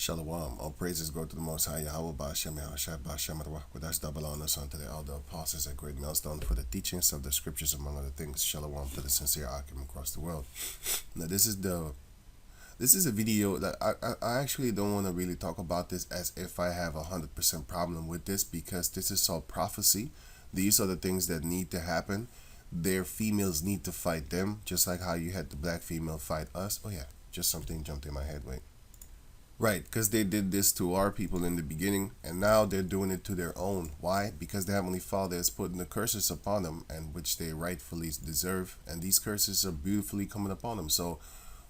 Shalom. All praises go to the Most High Yahweh Ba'ashem Yahushua Ba'ashem Ruach. That's double honors unto the elder apostles at Great Millstone for the teachings of the scriptures, among other things. Shalom to the sincere Akim across the world. Now, this is a video that I actually don't want to really talk about this as if I have 100% problem with this, because this is all prophecy. These are the things that need to happen. Their females need to fight them, just like how you had the black female fight us. Oh yeah, just something jumped in my head. Wait. Right, because they did this to our people in the beginning, and now they're doing it to their own. Why? Because the Heavenly Father is putting the curses upon them, and which they rightfully deserve, and these curses are beautifully coming upon them. So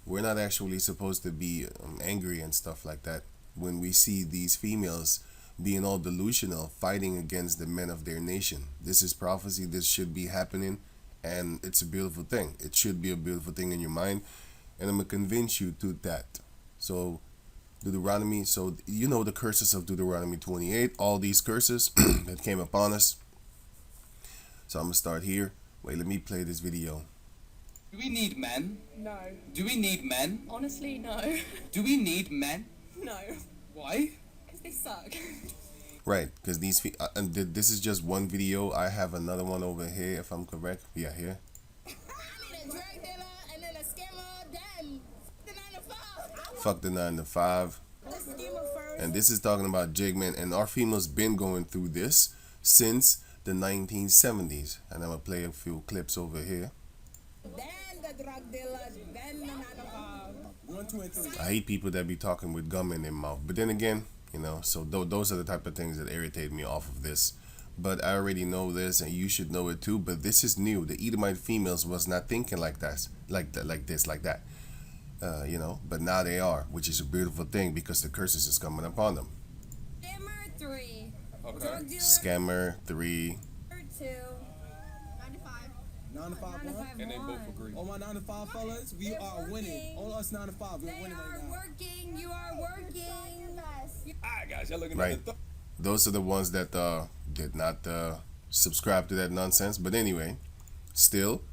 we're not actually supposed to be angry and stuff like that when we see these females being all delusional, fighting against the men of their nation. This is prophecy. This should be happening, and it's a beautiful thing. It should be a beautiful thing in your mind, and I'm going to convince you to that. So Deuteronomy, so you know the curses of Deuteronomy 28, all these curses that came upon us. So I'm going to start here. Wait, let me play this video. Do we need men? No. Do we need men? Honestly, no. Do we need men? No. Why? Because they suck. Right, because and this is just one video. I have another one over here, if I'm correct. Yeah, here. Fuck the 9 to 5. And this is talking about Jigman, and our females been going through this since the 1970s. And I'm gonna play a few clips over here. I hate people that be talking with gum in their mouth, but then again, you know, so those are the type of things that irritate me off of this. But I already know this, and you should know it too. But this is new. The Edomite females was not thinking like that, like that. You know, but now they are, which is a beautiful thing because the curses is coming upon them. Scammer 3. Okay. Scammer 3. 2. 9 to 5 1. And they both agree. All my 9 to 5 fellas, we are winning. All us 9 to 5, we're They winning are right now. working. You are working. Alright guys, y'all looking Right. at the Those are the ones that did not subscribe to that nonsense. But anyway, still,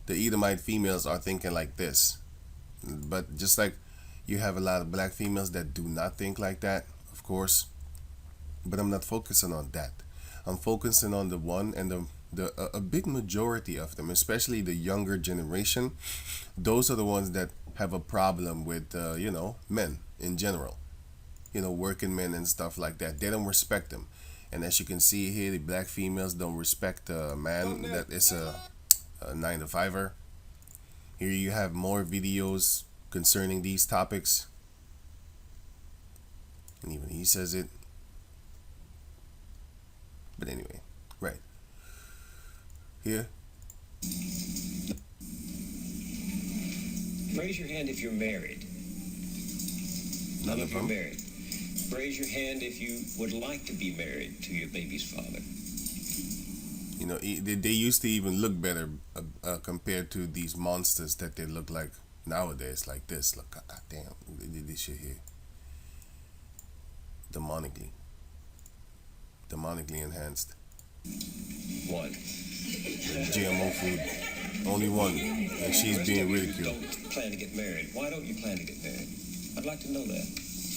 the Edomite females are thinking like this. But just like you have a lot of black females that do not think like that, of course. But I'm not focusing on that. I'm focusing on the one and a big majority of them, especially the younger generation. Those are the ones that have a problem with, you know, men in general. You know, working men and stuff like that. They don't respect them. And as you can see here, the black females don't respect a man that is a 9 to 5er. Here you have more videos concerning these topics. And even he says it. But anyway, right. Here. Raise your hand if you're married. None If of you're them. married. Raise your hand if you would like to be married to your baby's father. You know, they used to even look better compared to these monsters that they look like nowadays, like this. Look, god damn, they did this shit here. Demonically enhanced. One. GMO food. Only one. And she's being ridiculed. Don't plan to get married. Why don't you plan to get married? I'd like to know that.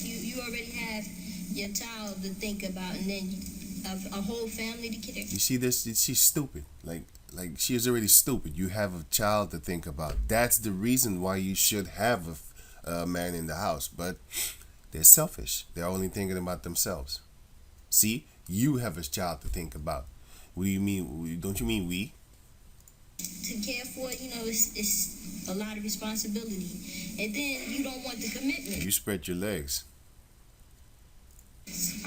You already have your child to think about, and then a whole family to care. You see this? She's stupid. Like she is already stupid. You have a child to think about. That's the reason why you should have a man in the house. But they're selfish. They're only thinking about themselves. See? You have a child to think about. What do you mean? Don't you mean we? To care for it, you know, it's a lot of responsibility. And then you don't want the commitment. You spread your legs.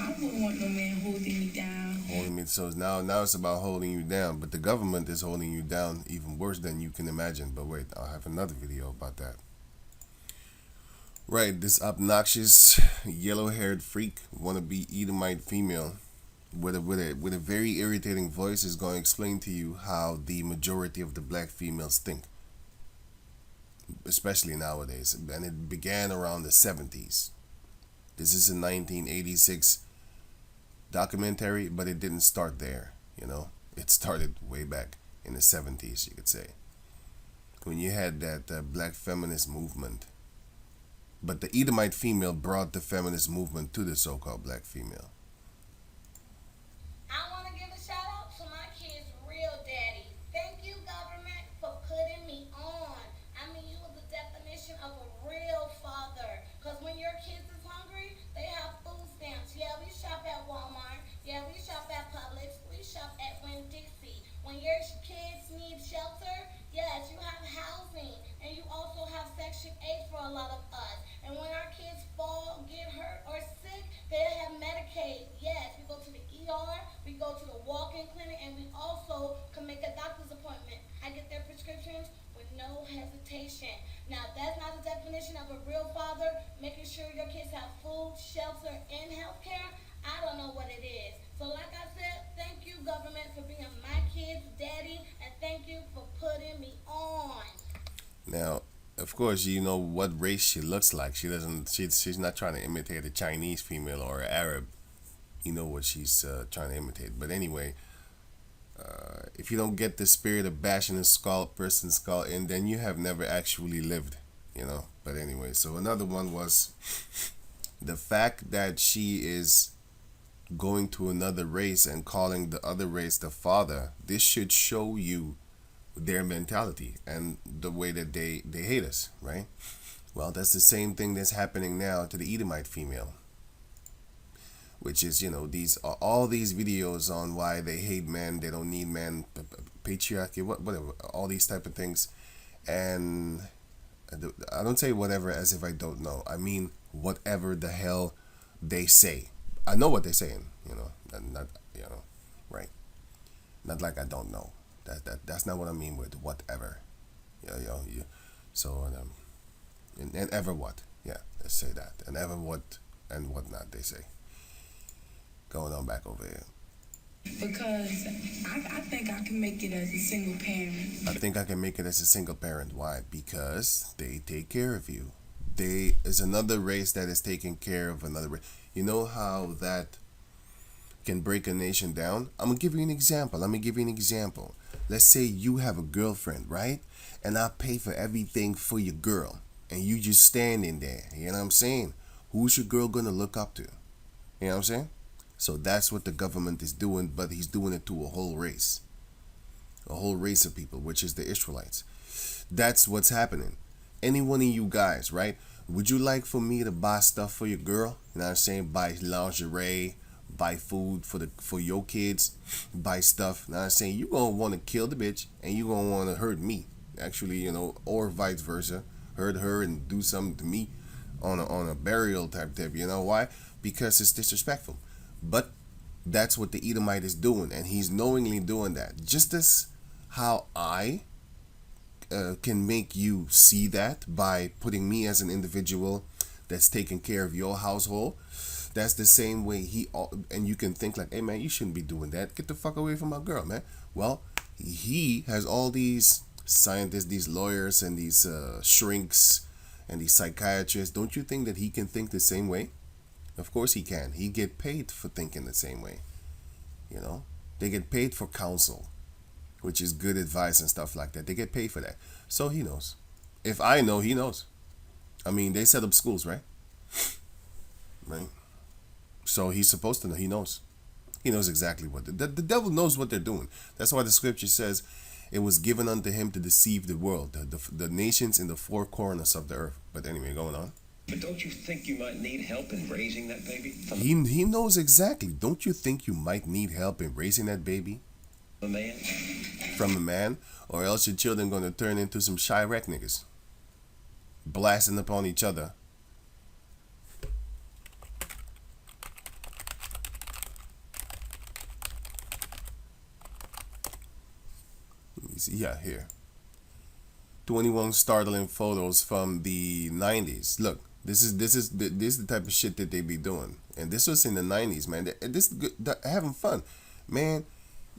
I wouldn't want no man holding me down. Holding me. So now it's about holding you down. But the government is holding you down even worse than you can imagine. But wait, I'll have another video about that. Right, this obnoxious yellow-haired freak, wannabe Edomite female with a very irritating voice is going to explain to you how the majority of the black females think, especially nowadays. And it began around the 70s. This is a 1986 documentary, but it didn't start there, you know. It started way back in the 70s, you could say, when you had that black feminist movement. But the Edomite female brought the feminist movement to the so-called black female. I want to give a shout out to my kid's real daddy. Thank you, government, for putting me on. I mean, you are the definition of a real father. Because when your kids is hungry, they have food stamps. Yeah, we shop at Walmart. Yeah, we shop at Publix. We shop at Winn-Dixie. When your kids need shelter, yes, you have housing. And you also have Section 8 for a lot of us. And when our kids fall, get hurt, or sick, they have Medicaid. Yes, we go to the ER, we go to the walk-in clinic, and we also can make a doctor's appointment. I get their prescriptions with no hesitation. Now, if that's not the definition of a real father, making sure your kids have food, shelter, and health care, I don't know what it is. So like I said, thank you, government, for being my kid's daddy, and thank you for putting me on. Now, of course, you know what race she looks like. She's not trying to imitate a Chinese female or an Arab. You know what she's trying to imitate. But anyway, if you don't get the spirit of bashing a person's skull in, then you have never actually lived, you know. But anyway, so another one was the fact that she is going to another race and calling the other race the father. This should show you their mentality and the way that they hate us, right? Well, that's the same thing that's happening now to the Edomite female, which is, you know, all these videos on why they hate men, they don't need men, patriarchy, whatever, all these type of things. And I don't say whatever as if I don't know. I mean whatever the hell they say. I know what they're saying, you know, not you know, right? Not like I don't know. That's not what I mean with whatever. So and ever what? Yeah, let's say that. And ever what and whatnot, they say. Going on back over here. Because I think I can make it as a single parent. I think I can make it as a single parent. Why? Because they take care of you. They is another race that is taking care of another race. You know how that can break a nation down? I'm gonna give you an example. Let's say you have a girlfriend, right? And I pay for everything for your girl, and you just standing there. You know what I'm saying? Who's your girl gonna look up to? You know what I'm saying? So that's what the government is doing, but he's doing it to a whole race of people, which is the Israelites. That's what's happening. Any one of you guys, right? Would you like for me to buy stuff for your girl? You know what I'm saying? Buy lingerie, buy food for your kids, buy stuff. You know what I'm saying? You're going to want to kill the bitch, and you're going to want to hurt me, actually, you know, or vice versa. Hurt her and do something to me on a burial type tip. You know why? Because it's disrespectful. But that's what the Edomite is doing, and he's knowingly doing that. Just as how I can make you see that by putting me as an individual that's taking care of your household, that's the same way and you can think like, hey man, you shouldn't be doing that. Get the fuck away from my girl, man. Well, he has all these scientists, these lawyers, and these shrinks, and these psychiatrists. Don't you think that he can think the same way? Of course he can. He get paid for thinking the same way. You know, they get paid for counsel, which is good advice and stuff like that. They get paid for that. So he knows. If I know, he knows. I mean, they set up schools, right? Right. So he's supposed to know. He knows. He knows exactly what the devil knows what they're doing. That's why the scripture says it was given unto him to deceive the world, the nations in the four corners of the earth. But anyway, going on. But don't you think you might need help in raising that baby? He knows exactly. Don't you think you might need help in raising that baby? A man? From a man? Or else your children going to turn into some Chirac niggas. Blasting upon each other. Let me see. Yeah, here. 21 startling photos from the 90s. Look. This is the type of shit that they be doing, and this was in the 90s, man. This having fun, man.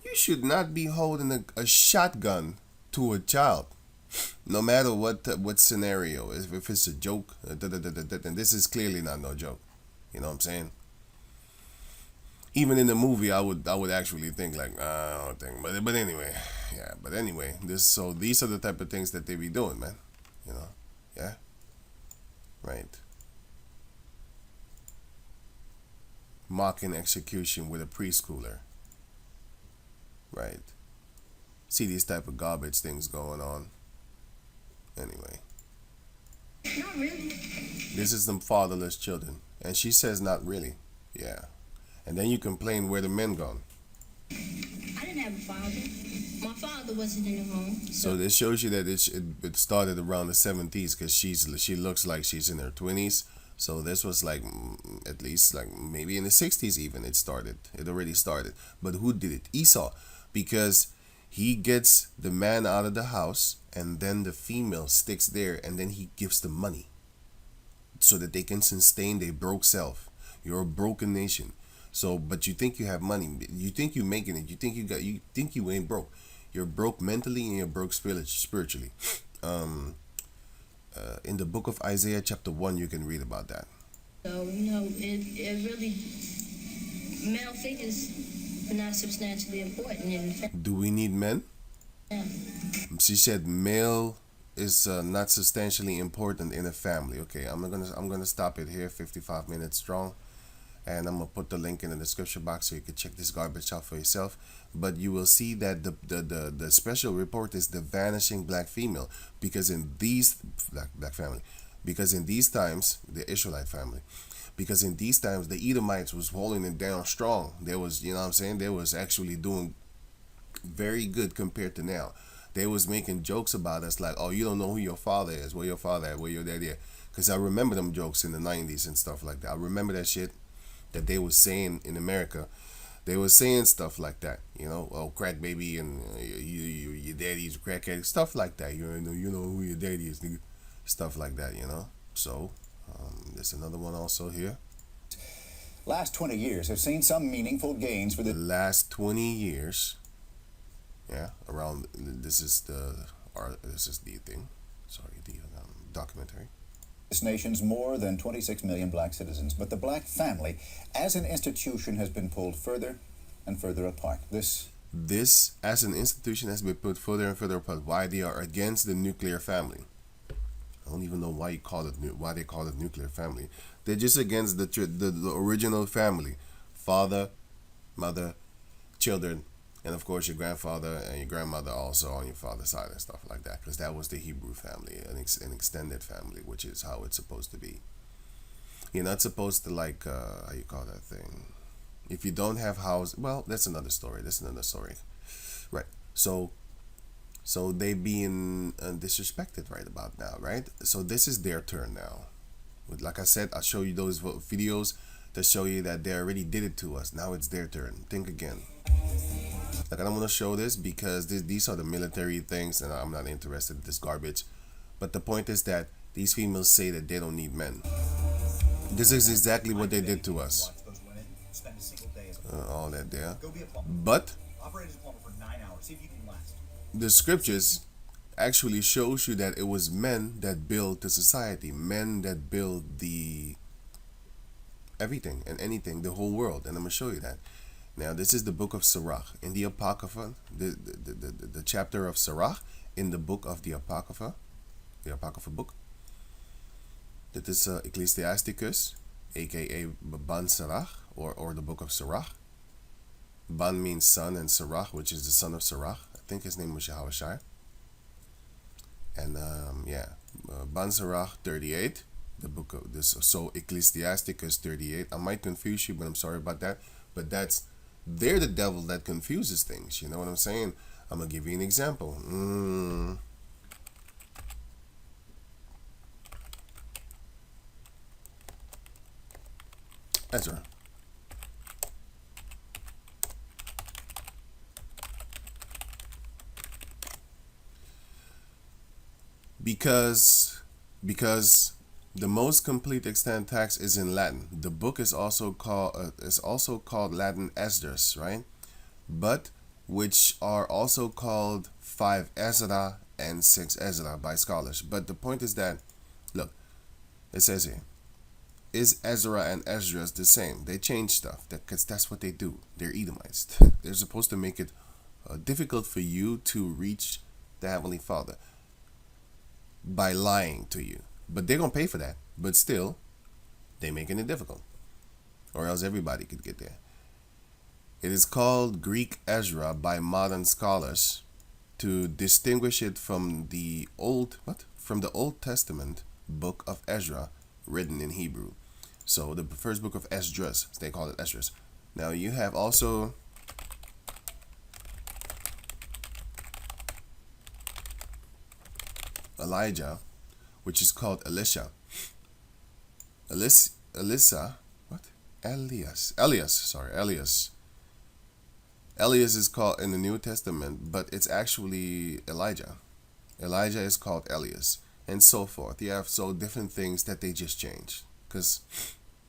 You should not be holding a shotgun to a child, no matter what scenario. If it's a joke, and this is clearly not no joke. You know what I'm saying? Even in the movie, I would actually think like, I don't think, but anyway, yeah. But anyway, these are the type of things that they be doing, man. You know, yeah. Right. mocking execution with a preschooler. Right. See these type of garbage things going on. Anyway. Not really. This is some fatherless children. And she says not really. Yeah. And then you complain where the men gone. I didn't have a father. My father wasn't in the home. So this shows you that it started around the 70s because she looks like she's in her 20s. So this was like at least like maybe in the 60s even it started. It already started. But who did it? Esau. Because he gets the man out of the house and then the female sticks there and then he gives them money so that they can sustain their broke self. You're a broken nation. So, but you think you have money. You think you're making it. You think you ain't broke. You're broke mentally and you're broke spiritually. In the book of Isaiah chapter 1, you can read about that. So, it really, male figures are not substantially important in the family. Do we need men? Yeah. She said male is not substantially important in a family. Okay, I'm gonna stop it here. 55 minutes strong. And I'm gonna put the link in the description box so you can check this garbage out for yourself. But you will see that the special report is the vanishing black female, because in these black family, because in these times the Israelite family, because in these times the Edomites was holding it down strong. There was, you know what I'm saying, they was actually doing very good compared to now. They was making jokes about us like, oh, you don't know who your father is, where your father at, where your daddy at. Because I remember them jokes in the 90s and stuff like that. I remember that shit that they was saying in America. They was saying stuff like that, you know, oh, crack baby and your daddy's a crackhead, stuff like that. You know who your daddy is, nigga. Stuff like that, you know. So there's another one also here. Last 20 years have seen some meaningful gains for the last 20 years. Yeah, around this is the thing. Sorry, the documentary. This nation's more than 26 million black citizens, but the black family as an institution has been pulled further and further apart. This as an institution has been put further and further apart. Why they are against the nuclear family? I don't even know why they call it nuclear family. They're just against the original family: father, mother, children, and of course your grandfather and your grandmother also on your father's side and stuff like that, because that was the Hebrew family, an extended family, which is how it's supposed to be. You're not supposed to like how you call that thing? If you don't have house, well, that's another story. Right? So they being disrespected right about now, right? So this is their turn now. Like I said, I'll show you those videos to show you that they already did it to us. Now it's their turn. Think again. Like, I don't want to show this because these are the military things and I'm not interested in this garbage. But the point is that these females say that they don't need men. This is exactly what they did to us. All that there. But the scriptures actually shows you that it was men that built the society, men that built the everything and anything, the whole world. And I'm going to show you that. Now, this is the book of Sirach. In the Apocrypha, the chapter of Sirach in the book of the Apocrypha book. That is Ecclesiasticus, aka Ban Sirach, or the book of Sirach. Ban means son, and Sirach, which is the son of Sirach. I think his name was Yahushua. And Ban Sirach 38, the book of this. So Ecclesiasticus 38. I might confuse you, but I'm sorry about that. But they're the devil that confuses things. You know what I'm saying? I'm gonna give you an example. Ezra. Because the most complete extant text is in Latin. The book is also called Latin Esdras, right? But which are also called 5 Ezra and 6 Ezra by scholars. But the point is that, look, it says here, is Ezra and Esdras the same? They change stuff because that's what they do. They're Edomites. They're supposed to make it difficult for you to reach the Heavenly Father by lying to you. But they're going to pay for that. But still, they're making it difficult. or else everybody could get there. It is called Greek Ezra by modern scholars to distinguish it from the Old Testament book of Ezra, written in Hebrew. So the first book of Esdras, they call it Esdras. Now you have also Elijah, which is called Elisha. Elias. Elias is called in the New Testament, but it's actually Elijah. Elijah is called Elias, and so forth. You have so different things that they just change, because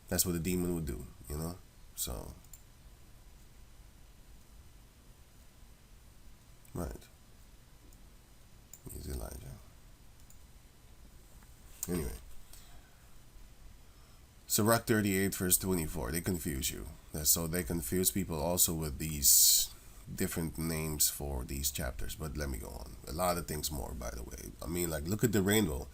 that's what a demon would do, you know? So, right. He's Elijah. Anyway. Sirach 38 verse 24, they confuse you. So they confuse people also with these different names for these chapters. But let me go on. A lot of things more, by the way. I mean, like, look at the rainbow.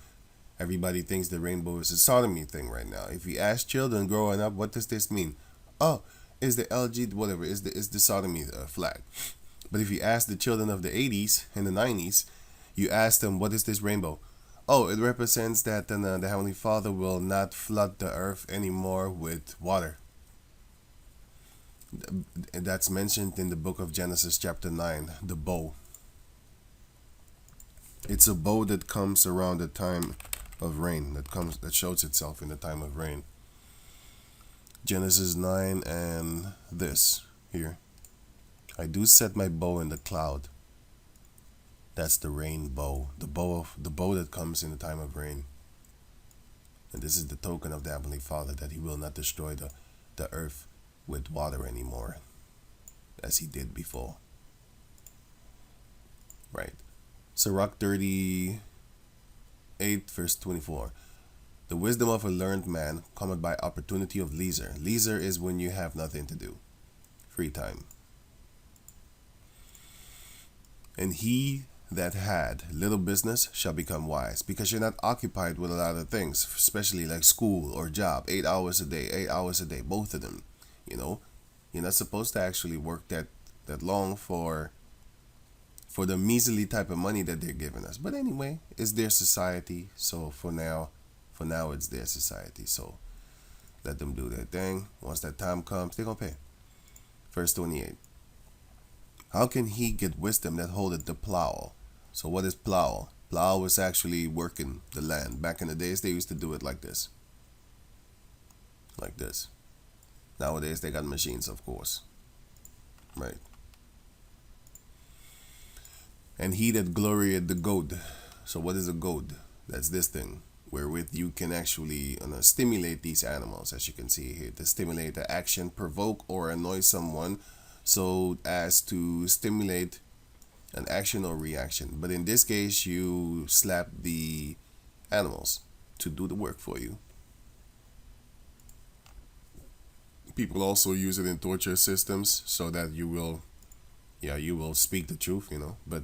Everybody thinks the rainbow is a sodomy thing right now. If you ask children growing up, what does this mean? Oh, is the LG, whatever, is the sodomy flag. But if you ask the children of the 80s and the 90s, you ask them, what is this rainbow? Oh, it represents that the Heavenly Father will not flood the earth anymore with water. That's mentioned in the book of Genesis chapter 9, the bow. It's a bow that comes around the time of rain, that shows itself in the time of rain. Genesis 9 and this here. I do set my bow in the cloud. That's the rainbow, the bow that comes in the time of rain. And this is the token of the Heavenly Father, that He will not destroy the earth with water anymore, as He did before. Right. Sirach 38 verse 24. The wisdom of a learned man cometh by opportunity of leisure. Leisure is when you have nothing to do. Free time. And he that had little business shall become wise, because you're not occupied with a lot of things, especially like school or job. 8 hours a day, both of them. You know, you're not supposed to actually work that long for the measly type of money that they're giving us. But anyway, it's their society. So for now it's their society. So let them do their thing. Once that time comes, they're gonna pay. Verse 28. How can he get wisdom that holdeth the plow? So what is plow? Plow is actually working the land. Back in the days, they used to do it like this. Like this. Nowadays, they got machines, of course. Right. And he that glorieth the goad. So what is a goad? That's this thing, wherewith you can actually stimulate these animals, as you can see here. To stimulate the action, provoke, or annoy someone, so as to stimulate an action or reaction. But in this case, you slap the animals to do the work for you. People also use it in torture systems so that you will speak the truth, you know. But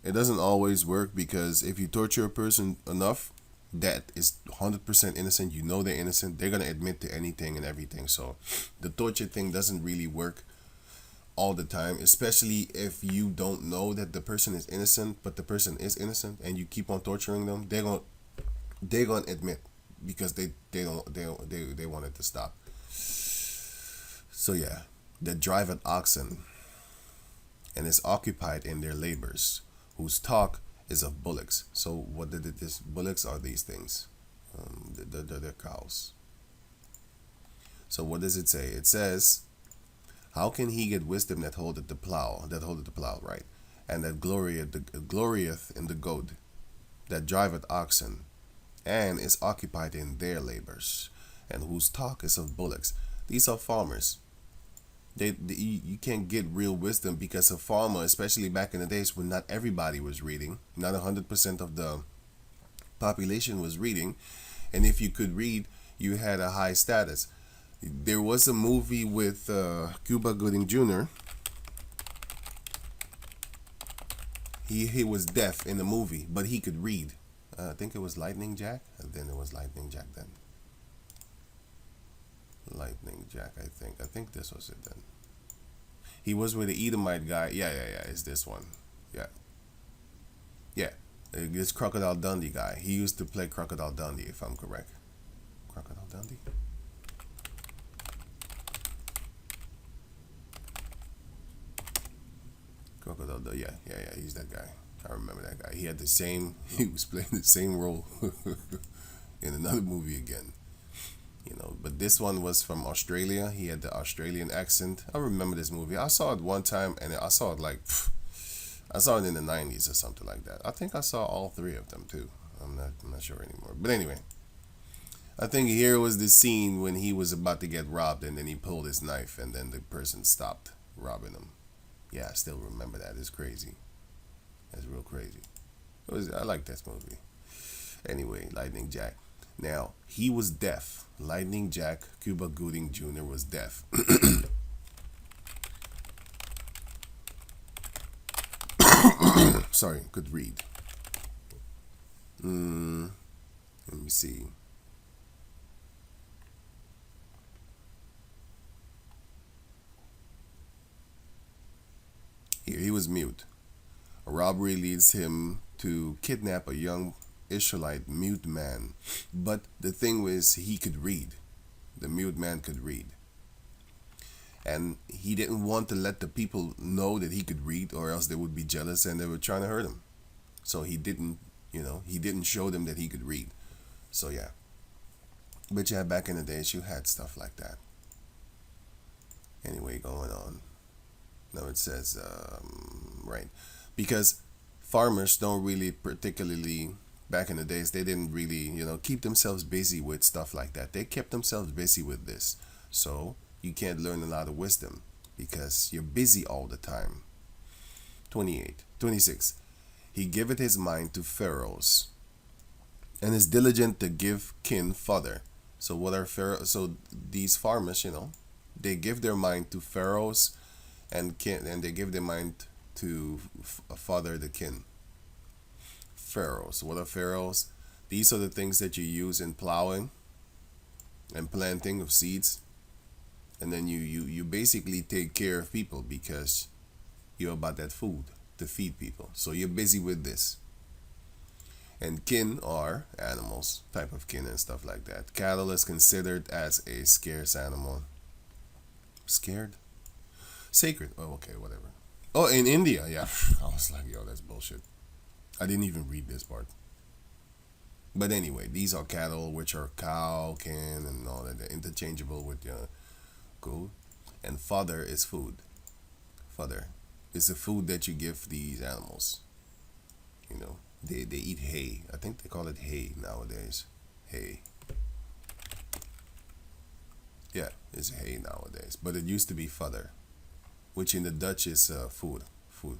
it doesn't always work, because if you torture a person enough that is 100% innocent, you know they're innocent, they're going to admit to anything and everything. So the torture thing doesn't really work all the time, especially if you don't know that the person is innocent, but the person is innocent, and you keep on torturing them. They're gonna admit, because they want it to stop. So yeah, that driveth oxen, and is occupied in their labors, whose talk is of bullocks. So what did this bullocks are? These things, they're cows. So what does it say? It says, how can he get wisdom that holdeth the plow, right? And that glorieth in the goad, that driveth oxen, and is occupied in their labors, and whose talk is of bullocks. These are farmers. You can't get real wisdom, because a farmer, especially back in the days when not everybody was reading, not 100% of the population was reading, and if you could read, you had a high status. There was a movie with Cuba Gooding Jr. He was deaf in the movie, but he could read. I think it was Lightning Jack. And then it was Lightning Jack then. Lightning Jack. Jack, I think. I think this was it then. He was with the Edomite guy. Yeah. It's this one. Yeah. This Crocodile Dundee guy. He used to play Crocodile Dundee, if I'm correct. Crocodile Dundee? Crocodile Dundee. Yeah. He's that guy. I remember that guy. He was playing the same role in another movie again. But this one was from Australia. He had the Australian accent. I remember this movie. I saw it one time, and I saw it I saw it in the 90s or something like that. I think I saw all three of them too. I'm not sure anymore. But anyway, I think here was the scene when he was about to get robbed, and then he pulled his knife, and then the person stopped robbing him. Yeah, I still remember that. It's crazy. That's real crazy. I like this movie. Anyway, Lightning Jack. Now, he was deaf. Lightning Jack Cuba Gooding Jr. was deaf. Sorry, could read. Let me see. Here, he was mute. A robbery leads him to kidnap a young Israelite mute man, but the thing was, he could read. The mute man could read, and he didn't want to let the people know that he could read, or else they would be jealous and they were trying to hurt him. So he didn't show them that he could read. So yeah, but yeah, back in the days you had stuff like that. Anyway, going on. Now it says right, because farmers don't really particularly. Back in the days, they didn't really, keep themselves busy with stuff like that. They kept themselves busy with this. So you can't learn a lot of wisdom because you're busy all the time. 26. He giveth his mind to pharaohs and is diligent to give kin fodder. So what are pharaohs? So these farmers, they give their mind to pharaohs and they give their mind to fodder the kin. Pharaohs. What are pharaohs? These are the things that you use in plowing and planting of seeds, and then you basically take care of people because you're about that food to feed people. So you're busy with this. And kin are animals, type of kin and stuff like that. Cattle is considered as a scarce animal. Scared? Sacred. Oh, okay, whatever. Oh, in India, yeah. I was like, yo, that's bullshit. I didn't even read this part. But anyway, these are cattle, which are cow, kin, and all that. They're interchangeable with goat. And fodder is food. Fodder is the food that you give these animals. They eat hay. I think they call it hay nowadays. Hay. Yeah, it's hay nowadays. But it used to be fodder, which in the Dutch is food. Food.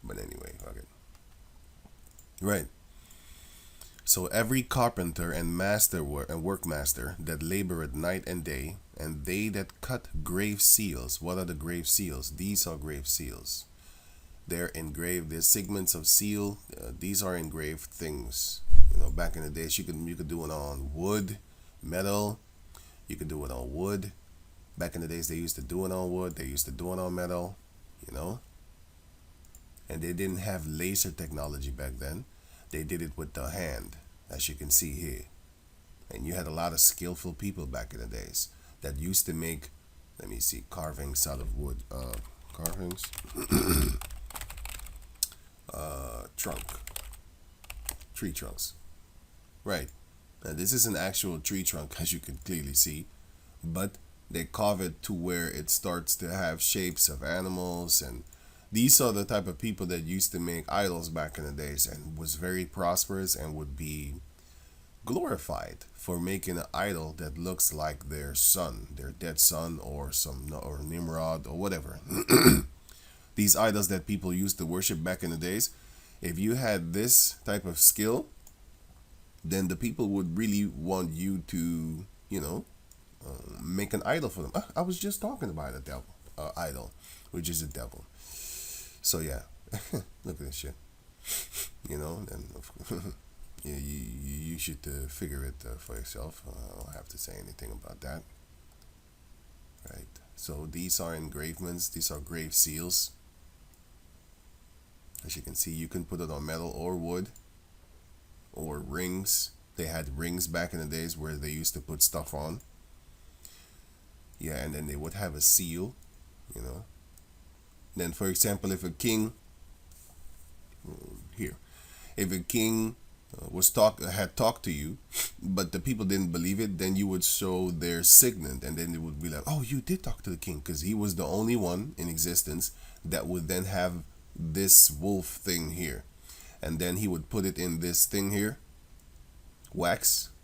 But anyway, okay. Right. So every carpenter and workmaster that laboreth night and day, and they that cut grave seals. What are the grave seals? These are grave seals. They're engraved. They're segments of seal. These are engraved things. Back in the days, you could do it on wood, metal. You could do it on wood. Back in the days, they used to do it on wood. They used to do it on metal. And they didn't have laser technology back then. They did it with the hand, as you can see here. And you had a lot of skillful people back in the days that used to make, carvings out of wood. Carvings. Tree trunks. Right. Now this is an actual tree trunk, as you can clearly see. But they carve it to where it starts to have shapes of animals, and these are the type of people that used to make idols back in the days and was very prosperous and would be glorified for making an idol that looks like their son, their dead son, or Nimrod or whatever. These idols that people used to worship back in the days, if you had this type of skill, then the people would really want you to, make an idol for them. I was just talking about a devil, idol, which is a devil. So yeah, look at this shit. And you should figure it for yourself. I don't have to say anything about that. So these are engravements. These are grave seals. As you can see, you can put it on metal or wood or rings. They had rings back in the days where they used to put stuff on. Yeah, and then they would have a seal, you know. Then, for example, if a king if a king had talked to you, but the people didn't believe it, then you would show their signet, and then they would be like, "Oh, you did talk to the king," because he was the only one in existence that would then have this wolf thing here, and then he would put it in this thing here,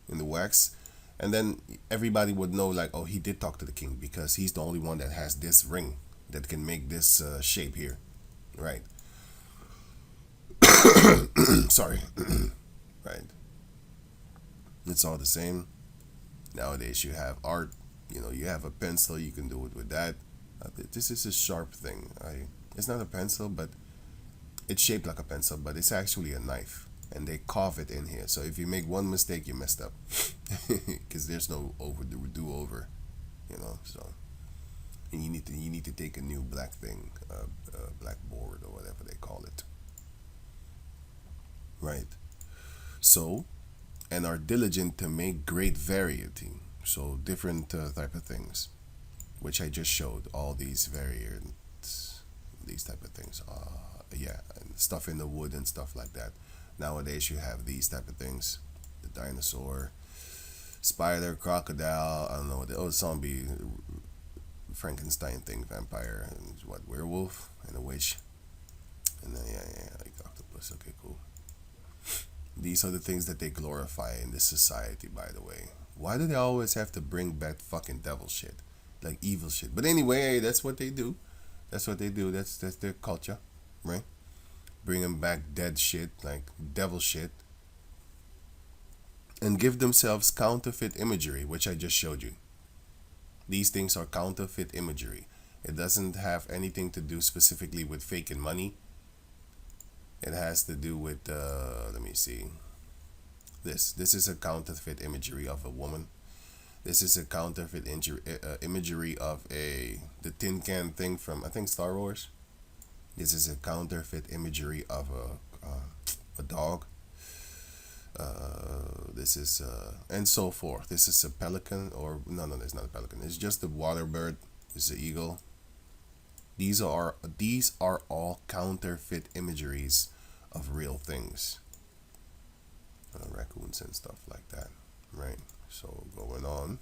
in the wax, and then everybody would know, like, oh, he did talk to the king because he's the only one that has this ring that can make this shape here, right? Sorry. Right. It's all the same. Nowadays you have art, you know, you have a pencil, you can do it with that. This is a sharp thing. It's not a pencil, but it's shaped like a pencil, but it's actually a knife, and they carve it in here. So if you make one mistake, you messed up, because there's no do over, you know. So, and you need to take a new black thing, black board or whatever they call it. Right. So, and are diligent to make great variety. So different type of things, which I just showed. All these variants, these type of things. Yeah, and stuff in the wood and stuff like that. Nowadays you have these type of things. The dinosaur, spider, crocodile. I don't know the zombie, Frankenstein thing, vampire, and what, werewolf, and a witch, and then like octopus. Okay, cool. These are the things that they glorify in this society, by the way. Why do they always have to bring back fucking devil shit? Like evil shit. But anyway, that's what they do. That's what they do. That's their culture, right? Bringing back dead shit, like devil shit. And give themselves counterfeit imagery, which I just showed you. These things are counterfeit imagery. It doesn't have anything to do specifically with faking money. It has to do with, let me see. This is a counterfeit imagery of a woman. This is a counterfeit imagery of the tin can thing from, I think, Star Wars. This is a counterfeit imagery of a dog. This is, and so forth. This is a pelican, or, no, it's not a pelican. It's just a water bird. It's an eagle. These are all counterfeit imageries of real things, raccoons and stuff like that, right? So going on,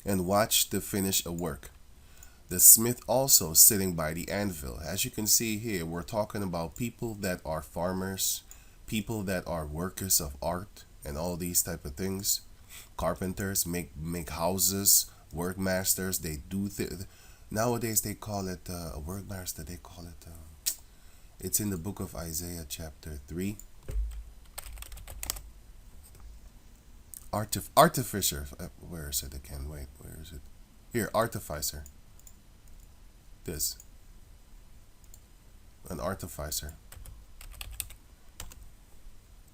and watch to finish a work. The smith also sitting by the anvil. As you can see here, we're talking about people that are farmers, people that are workers of art, and all these type of things. Carpenters make houses. Workmasters, they do nowadays they call it a workmaster. They call it it's in the book of Isaiah chapter 3. Artificer. Where is it again? Wait, where is it? Here, artificer. This. An artificer.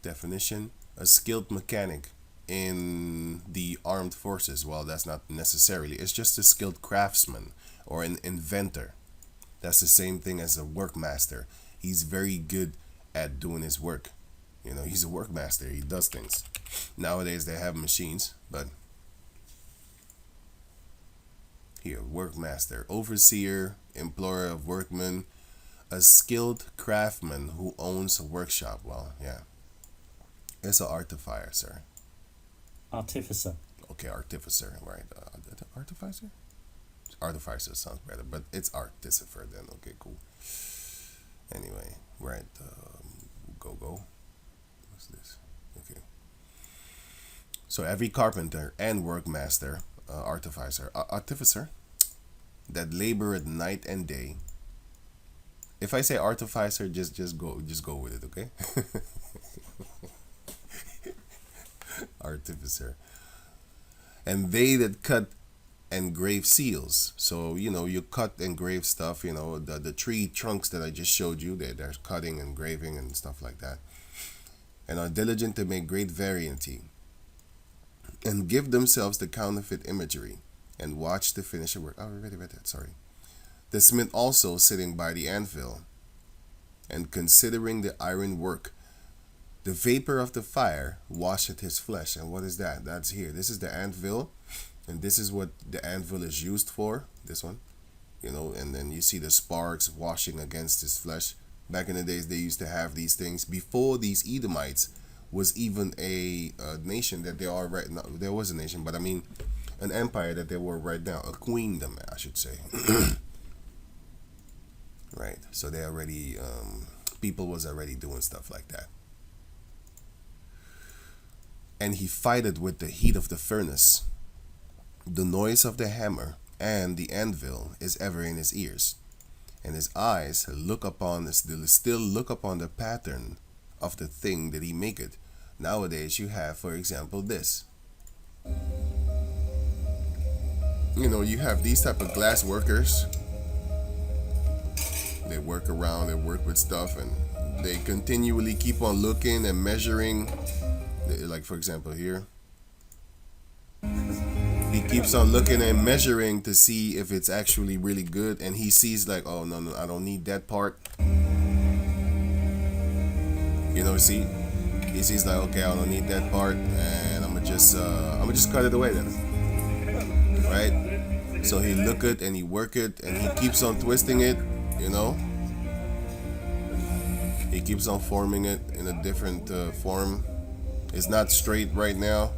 Definition: a skilled mechanic in the armed forces. Well, that's not necessarily. It's just a skilled craftsman or an inventor. That's the same thing as a workmaster. He's very good at doing his work. You know, he's a workmaster. He does things. Nowadays they have machines, but here, workmaster, overseer, employer of workmen, a skilled craftsman who owns a workshop. Well, yeah, it's an artificer. Artificer. Okay, artificer, right? Artificer? Artificer sounds better, but it's artificer then. Okay, cool. Anyway, right? Go. What's this? Okay. So every carpenter and workmaster, artificer, that labor at night and day. If I say artificer, just go with it, okay? Artificer. And they that cut and grave seals. So, you know, you cut and grave stuff, you know, the tree trunks that I just showed you, they're cutting and graving and stuff like that. And are diligent to make great variety. and give themselves the counterfeit imagery and watch the finished work. Oh, I already read that, sorry. The smith also sitting by the anvil and considering the iron work. The vapor of the fire washeth his flesh. And what is that? That's here. This is the anvil. And this is what the anvil is used for. This one. You know, and then you see the sparks washing against his flesh. Back in the days, they used to have these things. Before these Edomites was even a nation that they are right now. There was a nation, but I mean an empire that they were right now. A queendom, I should say. Right. So they already, people was already doing stuff like that. And he fighteth with the heat of the furnace. The noise of the hammer and the anvil is ever in his ears. And his eyes look upon still look upon the pattern of the thing that he maketh. Nowadays you have, for example, this. You know, you have these type of glass workers. They work around, they work with stuff, and they continually keep on looking and measuring. Like, for example, here. He keeps on looking and measuring to see if it's actually really good, and he sees like, oh no, I don't need that part. You know, see, he sees like, okay, I don't need that part, and I'm gonna just cut it away then, right? So he look it and he work it, and he keeps on twisting it. You know, he keeps on forming it in a different form. It's not straight right now,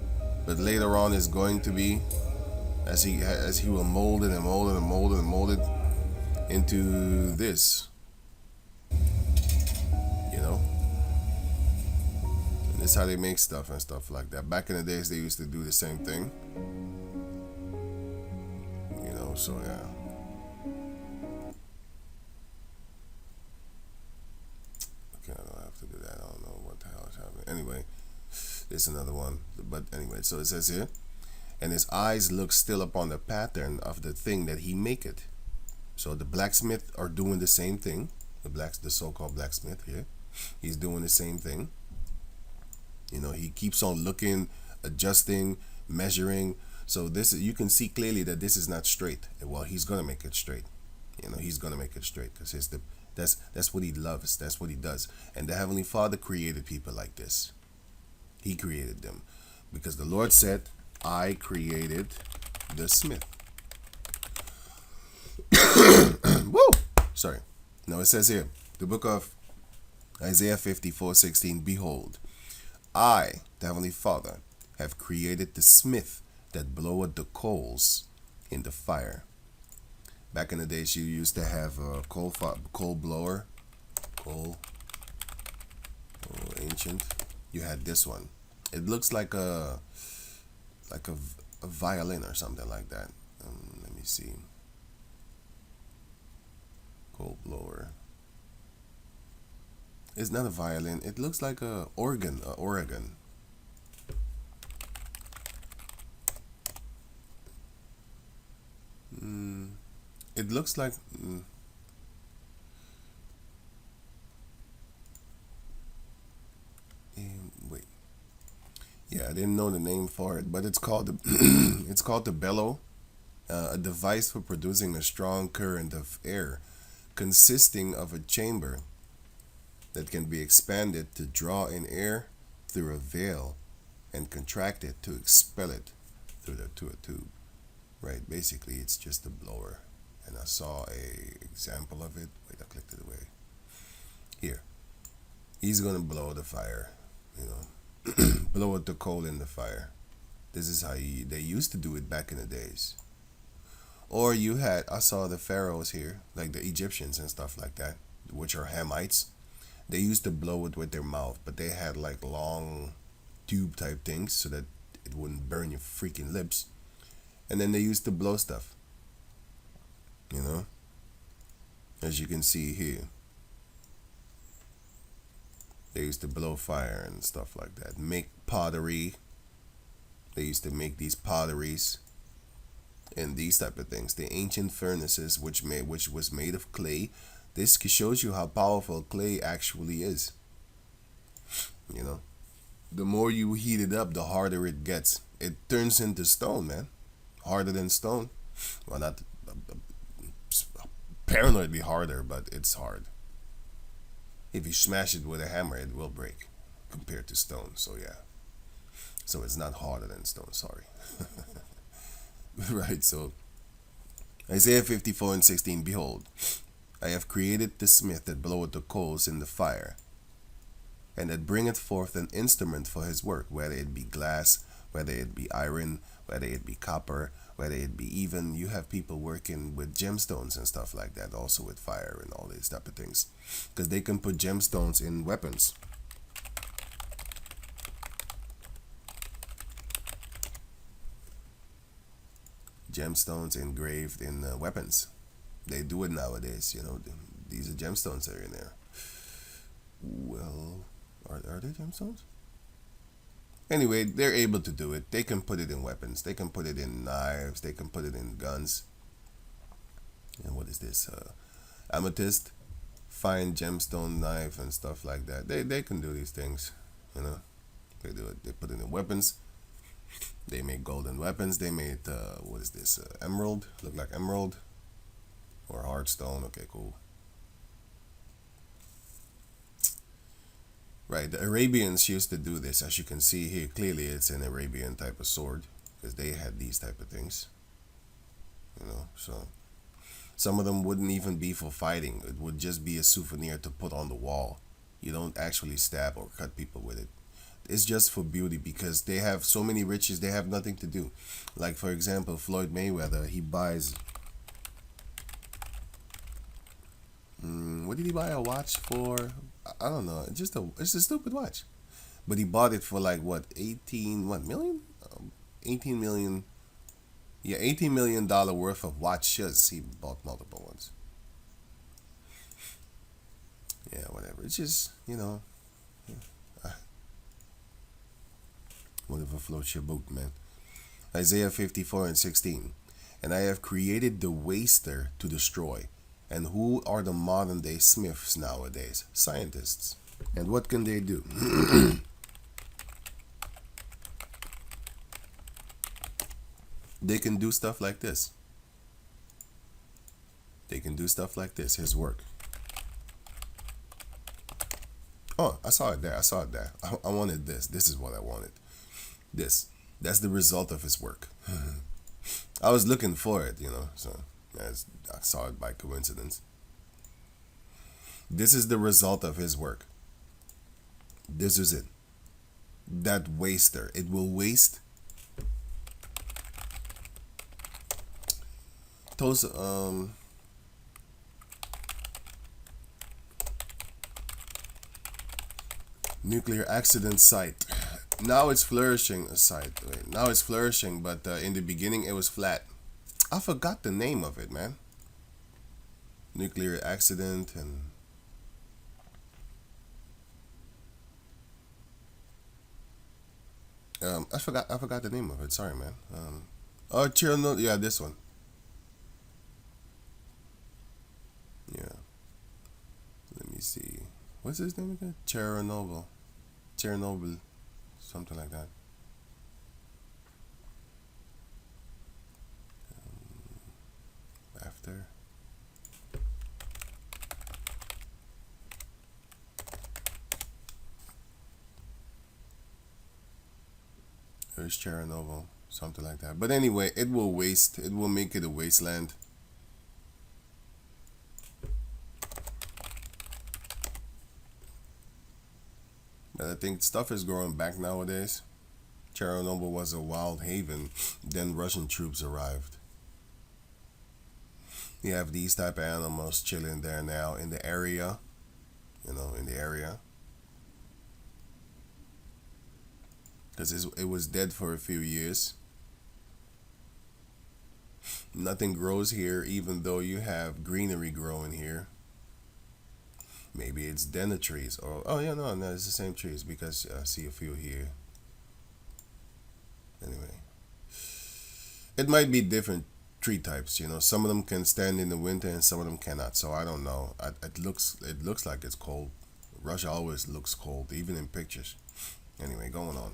but later on it's going to be, as he will mold it and mold it and mold it and mold it into this. You know, and this is how they make stuff and stuff like that. Back in the days, they used to do the same thing. You know, so yeah. Okay, I don't have to do that. I don't know what the hell is happening. Anyway. It's another one, but anyway, so it says here, and his eyes look still upon the pattern of the thing that he maketh. So the blacksmith are doing the same thing. The so-called blacksmith here, he's doing the same thing. You know, he keeps on looking, adjusting, measuring. So this is, you can see clearly that this is not straight. Well, he's gonna make it straight. You know, he's gonna make it straight because that's what he loves. That's what he does. And the Heavenly Father created people like this. He created them because the Lord said, I created the smith. Woo! Sorry. No, it says here, the book of Isaiah 54:16, behold, I, the Heavenly Father, have created the smith that bloweth the coals in the fire. Back in the days, you used to have a coal blower, ancient. You had this one. It looks like a violin or something like that. Let me see. Coal blower. It's not a violin. It looks like a organ. It looks like. Wait. Yeah, I didn't know the name for it, but it's called the bellow, a device for producing a strong current of air, consisting of a chamber that can be expanded to draw in air through a valve and contract it to expel it through a tube. Right, basically it's just a blower. And I saw a example of it. Wait, I clicked it away. Here. He's gonna blow the fire, you know. Blow the coal in the fire. This is how they used to do it back in the days. Or I saw the pharaohs here, like the Egyptians and stuff like that, which are Hamites. They used to blow it with their mouth, but they had like long tube type things so that it wouldn't burn your freaking lips. And then they used to blow stuff. You know, as you can see here, they used to blow fire and stuff like that. Make pottery. They used to make these potteries and these type of things. The ancient furnaces, which was made of clay. This shows you how powerful clay actually is. You know, the more you heat it up, the harder it gets. it turns into stone, man. Harder than stone. Well, not apparently it'd be harder, but it's hard. If you smash it with a hammer, it will break compared to stone. So yeah. So it's not harder than stone, sorry. Right, so Isaiah 54:16, behold, I have created the smith that bloweth the coals in the fire, and that bringeth forth an instrument for his work, whether it be glass, whether it be iron, whether it be copper, whether it be even, you have people working with gemstones and stuff like that, also with fire and all these type of things, because they can put gemstones in weapons. Gemstones engraved in weapons. They do it nowadays, you know. These are gemstones that are in there. Well, are they gemstones? Anyway, they're able to do it. They can put it in weapons. They can put it in knives. They can put it in guns. And what is this? Amethyst, fine gemstone knife and stuff like that. They can do these things, you know. They do it. They put it in weapons. They make golden weapons. They made, what is this? Emerald. Look like emerald. Or hard stone. Okay, cool. Right, the Arabians used to do this. As you can see here, clearly it's an Arabian type of sword, because they had these type of things. You know, so some of them wouldn't even be for fighting. It would just be a souvenir to put on the wall. You don't actually stab or cut people with it. It's just for beauty, because they have so many riches, they have nothing to do. Like, for example, Floyd Mayweather, he buys... what did he buy a watch for? I don't know. It's a stupid watch. But he bought it for like, what, 18 million? 18 million. Yeah, $18 million worth of watches. He bought multiple ones. Yeah, whatever. It's just, you know... whatever floats your boat, man. Isaiah 54:16. And I have created the waster to destroy. And who are the modern day smiths nowadays? Scientists. And what can they do? They can do stuff like this. They can do stuff like this. His work. Oh, I saw it there. I saw it there. I wanted this. This is what I wanted. This. That's the result of his work. I was looking for it, you know, so I saw it by coincidence. This is the result of his work. This is it. That waster. It will waste. Those, nuclear accident site. Now it's flourishing. Now it's flourishing, but in the beginning it was flat. I forgot the name of it, man. Nuclear accident and... I forgot the name of it. Sorry, man. Oh, Chernobyl. Yeah, this one. Yeah. Let me see. What's his name again? Chernobyl. Something like that. After. There's Chernobyl. Something like that. But anyway, it will waste. It will make it a wasteland. But I think stuff is growing back nowadays. Chernobyl was a wild haven. Then Russian troops arrived. You have these type of animals chilling there now in the area. You know, in the area. Because it was dead for a few years. Nothing grows here, even though you have greenery growing here. Maybe it's denner trees, or oh yeah, no, it's the same trees, because I see a few here. Anyway, it might be different tree types. You know, some of them can stand in the winter and some of them cannot. So I don't know. It looks like it's cold. Russia always looks cold, even in pictures. Anyway, going on.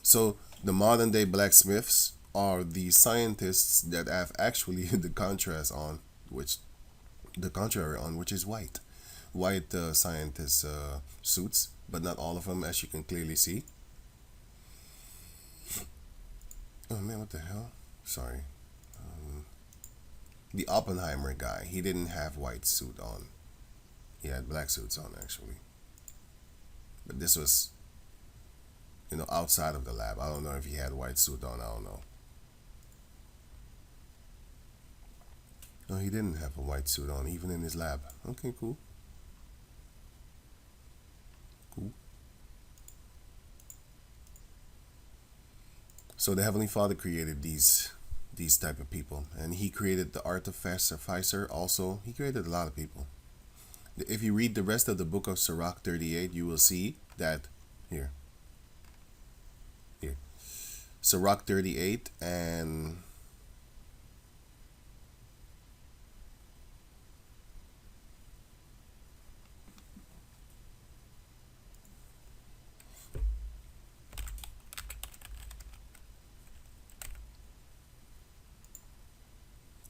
So the modern day blacksmiths are the scientists that have actually the contrary on, which is white scientist suits, but not all of them, as you can clearly see. Oh man, what the hell? Sorry. The Oppenheimer guy, he didn't have white suit on. He had black suits on, actually. But this was, outside of the lab. I don't know if he had white suit on. I don't know. No, he didn't have a white suit on, even in his lab. Okay, cool. Cool. So the Heavenly Father created these type of people, and he created the artificer also. He created a lot of people. If you read the rest of the book of Sirach 38, you will see that here Sirach 38 and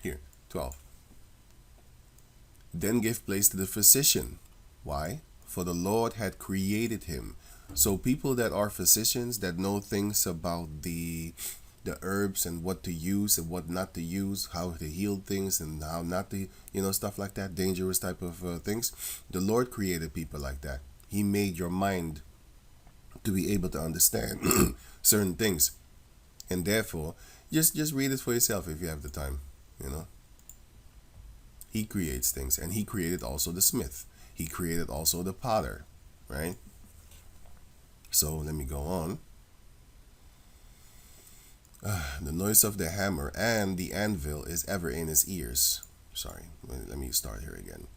here 12. Then give place to the physician. Why? For the Lord had created him. So people that are physicians, that know things about the herbs and what to use and what not to use, how to heal things and how not to, stuff like that, dangerous type of things. The Lord created people like that. He made your mind to be able to understand certain things. And therefore, just read it for yourself if you have the time, He creates things, and he created also the smith. He created also the potter, right? So let me go on. The noise of the hammer and the anvil is ever in his ears. Sorry, let me start here again.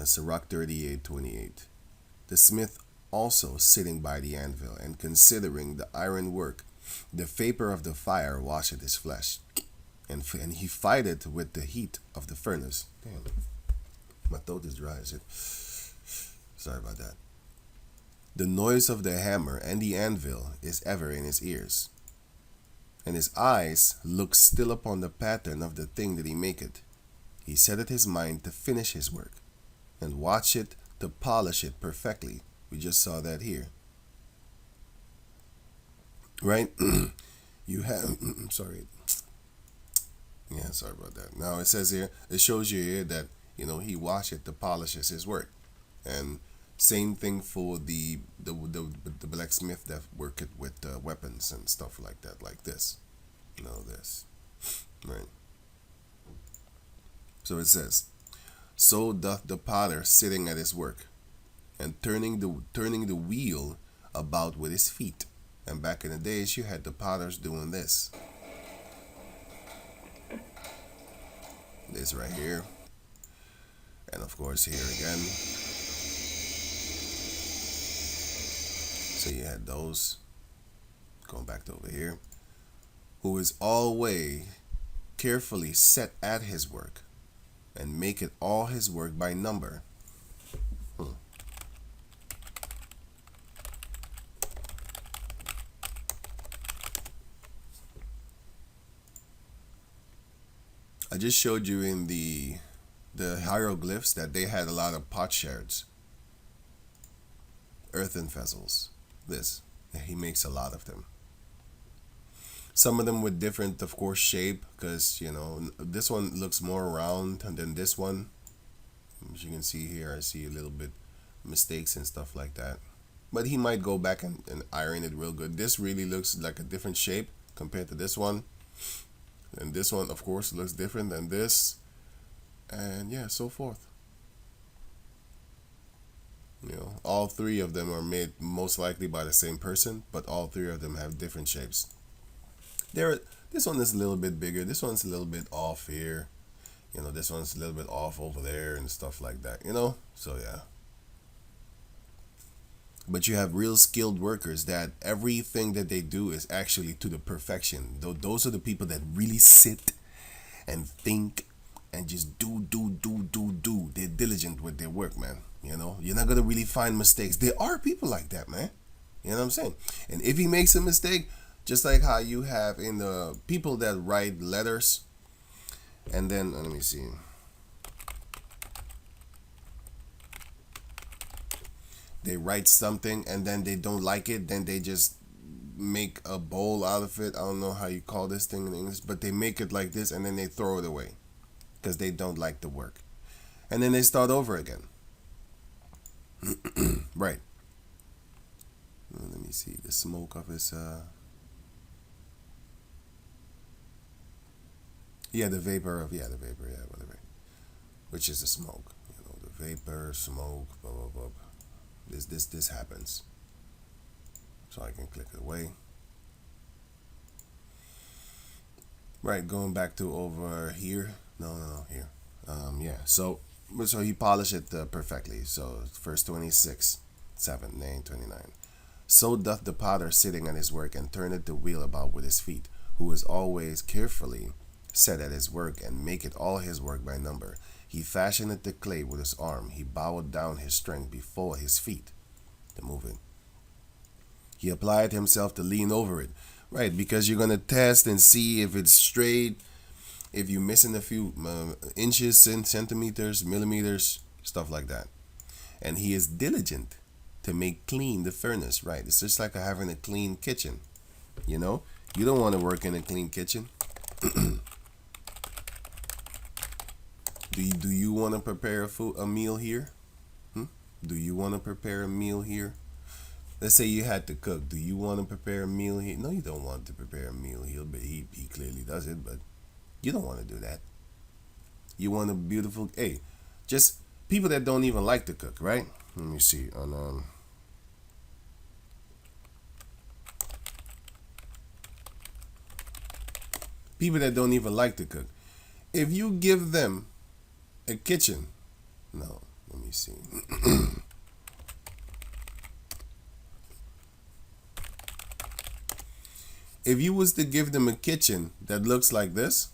Sirach 38:28. The smith also sitting by the anvil and considering the iron work, the vapor of the fire washeth his flesh. And he fighteth with the heat of the furnace. Damn, my throat is dry. Is it? Sorry about that. The noise of the hammer and the anvil is ever in his ears, and his eyes look still upon the pattern of the thing that he maketh. He setteth his mind to finish his work, and watch it to polish it perfectly. We just saw that here, right? You have, sorry. Yeah, sorry about that. Now it says here, it shows you here that, he washeth to polishes his work. And same thing for the blacksmith that worketh with weapons and stuff like that, like this. This. Right. So it says, so doth the potter sitting at his work, and turning the wheel about with his feet. And back in the days, you had the potters doing this. This right here, and of course here again. So you had those. Going back to over here, who is always carefully set at his work, and maketh all his work by number. I just showed you in the hieroglyphs that they had a lot of potsherds, earthen vessels. He makes a lot of them. Some of them with different, of course, shape, because this one looks more round than this one. As you can see here, I see a little bit mistakes and stuff like that. But he might go back and iron it real good. This really looks like a different shape compared to this one. And this one, of course, looks different than this. And yeah, so forth. All three of them are made most likely by the same person, but all three of them have different shapes. This one is a little bit bigger. This one's a little bit off here. This one's a little bit off over there and stuff like that, So yeah. But you have real skilled workers that everything that they do is actually to the perfection. Those are the people that really sit and think and just do. They're diligent with their work, man. You're not going to really find mistakes. There are people like that, man. You know what I'm saying? And if he makes a mistake, just like how you have in the people that write letters, and then let me see. They write something and then they don't like it, then they just make a bowl out of it. I don't know how you call this thing in English, but they make it like this and then they throw it away because they don't like the work. And then they start over again. Right. Let me see the smoke of his the vapor, whatever. Which is the smoke. You know, the vapor, smoke, blah blah blah. This happens. So I can click it away. Right, going back to over here. No, here. So he polished it perfectly. So verse 26, 7, 9, 29. So doth the potter sitting at his work, and turneth the wheel about with his feet, who is always carefully set at his work, and maketh all his work by number. He fashioneth the clay with his arm. He bowed down his strength before his feet to move it. He applied himself to lean over it. Right, because you're going to test and see if it's straight, if you're missing a few inches, centimeters, millimeters, stuff like that. And he is diligent to make clean the furnace. Right, it's just like having a clean kitchen. You know, you don't want to work in a clean kitchen. Do you want to prepare a meal here? Do you want to prepare a meal here? Let's say you had to cook. Do you want to prepare a meal here? No, you don't want to prepare a meal here, but he clearly does it, but you don't want to do that. You want a beautiful, just people that don't even like to cook, right? Let me see. People that don't even like to cook. If you give them a kitchen, no, let me see. If you was to give them a kitchen that looks like this,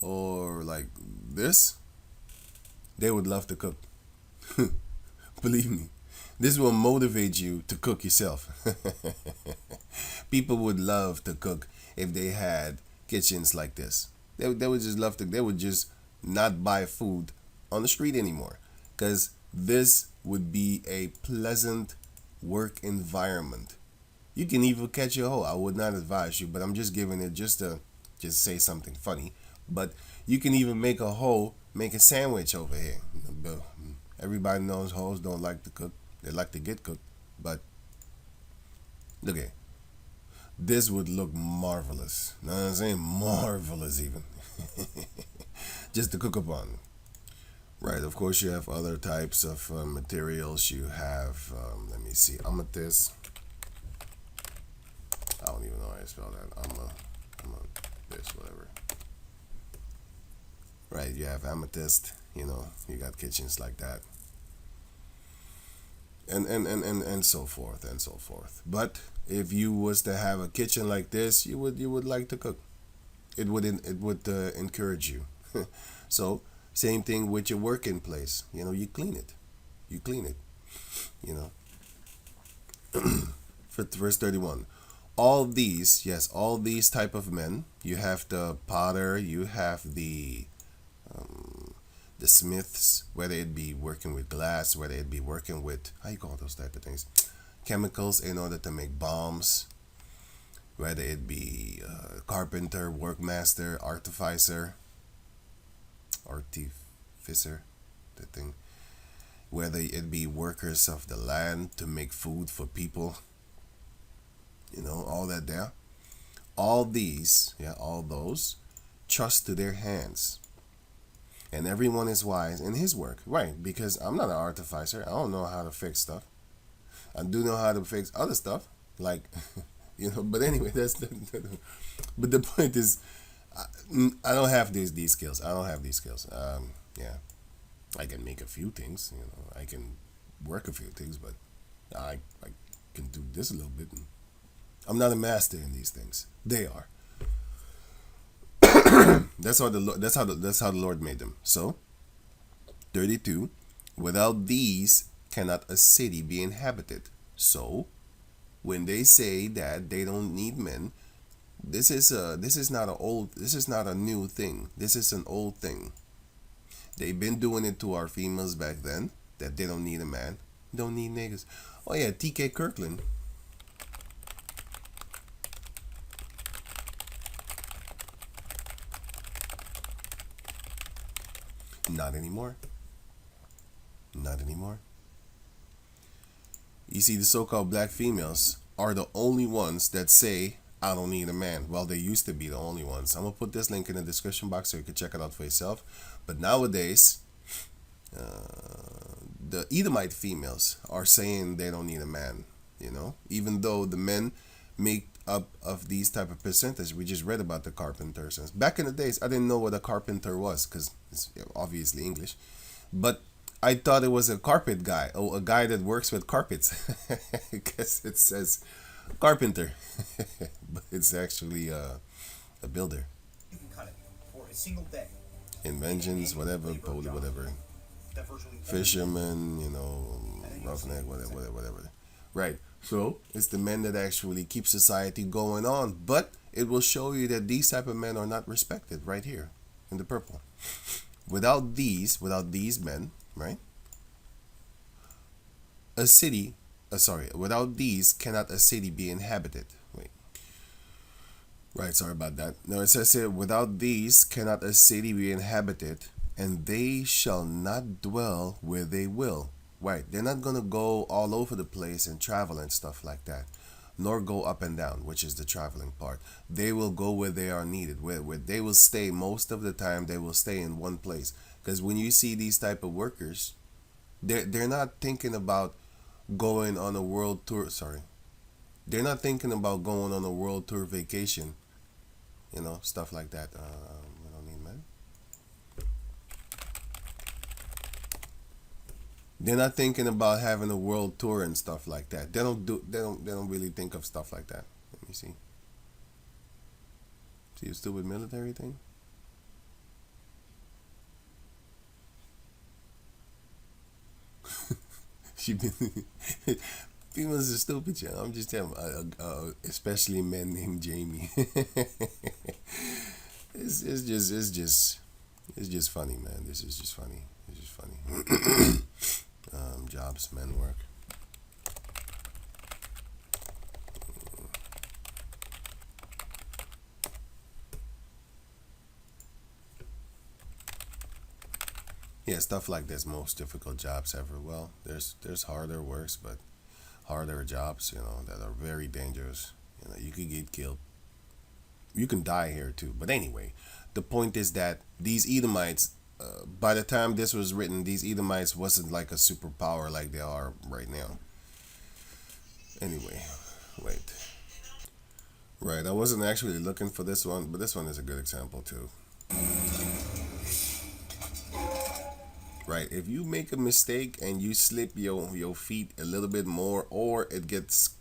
or like this, they would love to cook. Believe me, this will motivate you to cook yourself. People would love to cook if they had kitchens like this. They would just love to. They would just not buy food on the street anymore, because this would be a pleasant work environment. You can even catch a hoe. I would not advise you, but I'm just giving it just to say something funny. But you can even make a hoe, make a sandwich over here. Everybody knows hoes don't like to cook. They like to get cooked. But look at this would look marvelous. Know what I'm saying? Marvelous even. Just to cook upon. Right, of course you have other types of materials. You have, let me see, amethyst. I don't even know how to spell that. This, whatever. Right, you have amethyst, you know, you got kitchens like that. And so forth and so forth. But if you was to have a kitchen like this, you would like to cook. It would encourage you. So same thing with your working place. You know, you clean it. You know. For verse 31. All these type of men. You have the potter, you have the smiths, whether it be working with glass, whether it be working with, how you call those type of things, chemicals in order to make bombs, whether it be carpenter, workmaster, artificer, the thing, whether it be workers of the land to make food for people, you know, all that there. All these, all those, trust to their hands. And everyone is wise in his work. Right, because I'm not an artificer. I don't know how to fix stuff. I do know how to fix other stuff. Like, you know, but anyway, but the point is, I don't have these skills. I don't have these skills. I can make a few things, you know. I can work a few things, but I can do this a little bit. I'm not a master in these things. They are. That's how the Lord made them. So, 32. Without these cannot a city be inhabited. So when they say that they don't need men, this is not a new thing. This is an old thing. They've been doing it to our females back then, that they don't need a man. Don't need niggas. Oh yeah, TK Kirkland. Not anymore. Not anymore. You see, the so-called black females are the only ones that say, I don't need a man. Well, they used to be the only ones. I'm going to put this link in the description box so you can check it out for yourself. But nowadays, the Edomite females are saying they don't need a man, you know, even though the men make up of these type of percentage. We just read about the carpenters. Back in the days, I didn't know what a carpenter was because it's obviously English, but I thought it was a carpet guy, or a guy that works with carpets, because it says carpenter, but it's actually a builder. You can cut it for a single day. Inventions, whatever, poly, whatever. Fisherman, you know, roughneck, whatever. Right. So it's the men that actually keep society going on, but it will show you that these type of men are not respected right here in the purple. Without these men, right? Without these cannot a city be inhabited. Wait. Right, sorry about that. No, it says here, without these cannot a city be inhabited, and they shall not dwell where they will. Right, they're not going to go all over the place and travel and stuff like that, nor go up and down, which is the traveling part. They will go where they are needed, where they will stay most of the time. They will stay in one place, because when you see these type of workers, they're not thinking about going on a world tour. They're not thinking about going on a world tour vacation, you know, stuff like that. We don't need men. They're not thinking about having a world tour and stuff like that. They don't really think of stuff like that. Let me see. See a stupid military thing? Females are stupid, yeah. I'm just telling you, especially men named Jamie. it's just funny, man. This is just funny. It's just funny. Jobs, men work. Yeah, stuff like this. Most difficult jobs ever. Well, there's harder works, but harder jobs, you know, that are very dangerous. You know, you could get killed. You can die here too. But anyway, the point is that these Edomites, by the time this was written, these Edomites wasn't like a superpower like they are right now. Anyway, wait. Right, I wasn't actually looking for this one, but this one is a good example too. Right, if you make a mistake and you slip your feet a little bit more, or it gets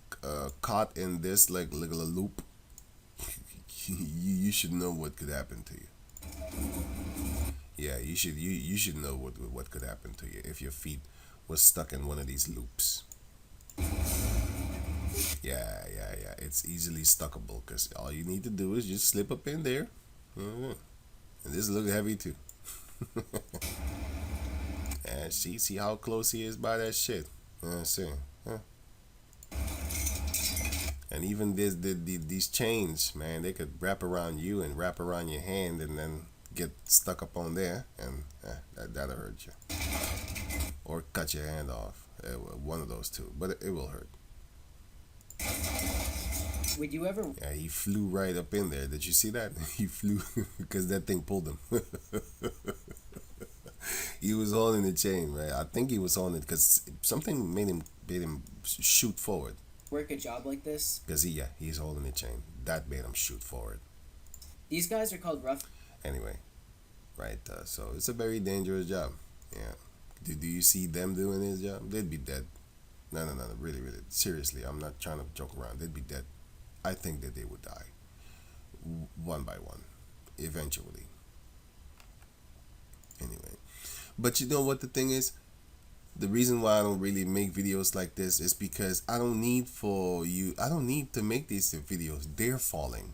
caught in this like a loop, you should know what could happen to you. Yeah, you should know what could happen to you if your feet was stuck in one of these loops. Yeah, it's easily stuckable, because all you need to do is just slip up in there. And this look heavy too. And see how close he is by that shit. See, huh? And even these chains, man, they could wrap around you and wrap around your hand and then get stuck up on there, and that'll hurt you. Or cut your hand off. One of those two, but it will hurt. Would you ever? Yeah, he flew right up in there. Did you see that? He flew because that thing pulled him. He was holding the chain, right? I think he was holding it because something made him shoot forward. Work a job like this? Because he's holding the chain. That made him shoot forward. These guys are called rough. Anyway, right? So it's a very dangerous job. Yeah. Do you see them doing this job? They'd be dead. No, really, seriously. I'm not trying to joke around. They'd be dead. I think that they would die, one by one, eventually. Anyway, but you know what the thing is? the reason why I don't really make videos like this is because I don't need to make these videos. They're falling.